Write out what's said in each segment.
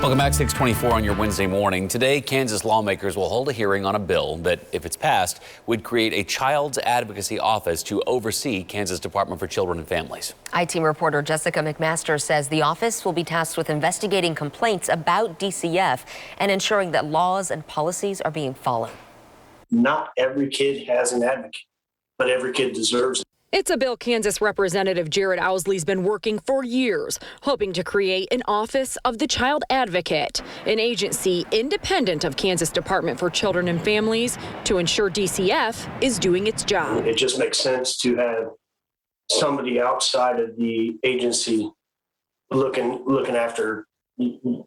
Welcome back, 624 on your Wednesday morning. Today, Kansas lawmakers will hold a hearing on a bill that, if it's passed, would create a child's advocacy office to oversee Kansas Department for Children and Families. I-Team reporter Jessica McMaster says the office will be tasked with investigating complaints about DCF and ensuring that laws and policies are being followed. Not every kid has an advocate, but every kid deserves it. It's a bill Kansas Representative Jared Owsley's been working for years, hoping to create an Office of the Child Advocate, an agency independent of Kansas Department for Children and Families to ensure DCF is doing its job. It just makes sense to have somebody outside of the agency looking after the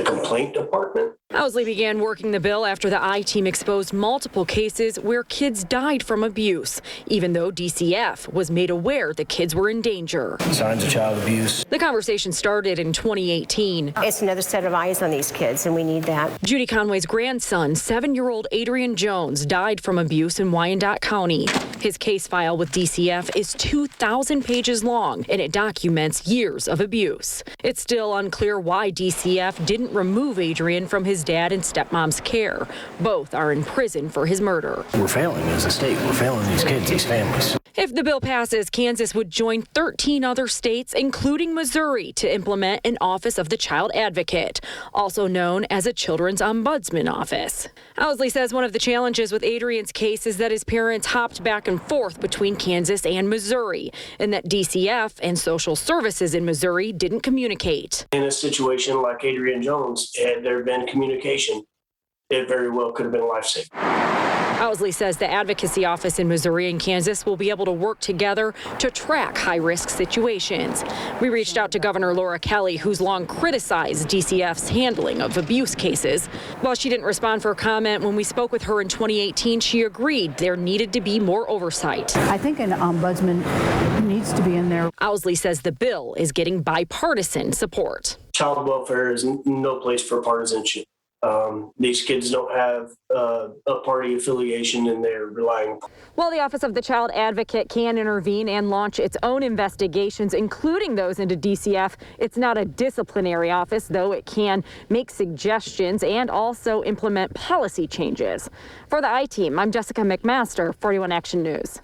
complaint department. Owsley began working the bill after the I-Team exposed multiple cases where kids died from abuse, even though DCF was made aware the kids were in danger. Signs of child abuse. The conversation started in 2018. It's another set of eyes on these kids, and we need that. Judy Conway's grandson, 7-year-old Adrian Jones, died from abuse in Wyandotte County. His case file with DCF is 2,000 pages long, and it documents years of abuse. It's still unclear why DCF didn't remove Adrian from his dad and stepmom's care. Both are in prison for his murder. We're failing as a state. We're failing these kids, these families. If the bill passes, Kansas would join 13 other states, including Missouri, to implement an Office of the Child Advocate, also known as a Children's Ombudsman Office. Owsley says one of the challenges with Adrian's case is that his parents hopped back and forth between Kansas and Missouri, and that DCF and social services in Missouri didn't communicate. In a situation like Adrian Jones, had there been communication, it very well could have been life-saving. Owsley says the advocacy office in Missouri and Kansas will be able to work together to track high-risk situations. We reached out to Governor Laura Kelly, who's long criticized DCF's handling of abuse cases. While she didn't respond for a comment, when we spoke with her in 2018, she agreed there needed to be more oversight. I think an ombudsman needs to be in there. Owsley says the bill is getting bipartisan support. Child welfare is no place for partisanship. These kids don't have a party affiliation, and they're relying. While the Office of the Child Advocate can intervene and launch its own investigations, including those into DCF, it's not a disciplinary office, though it can make suggestions and also implement policy changes. For the I-Team, I'm Jessica McMaster, 41 Action News.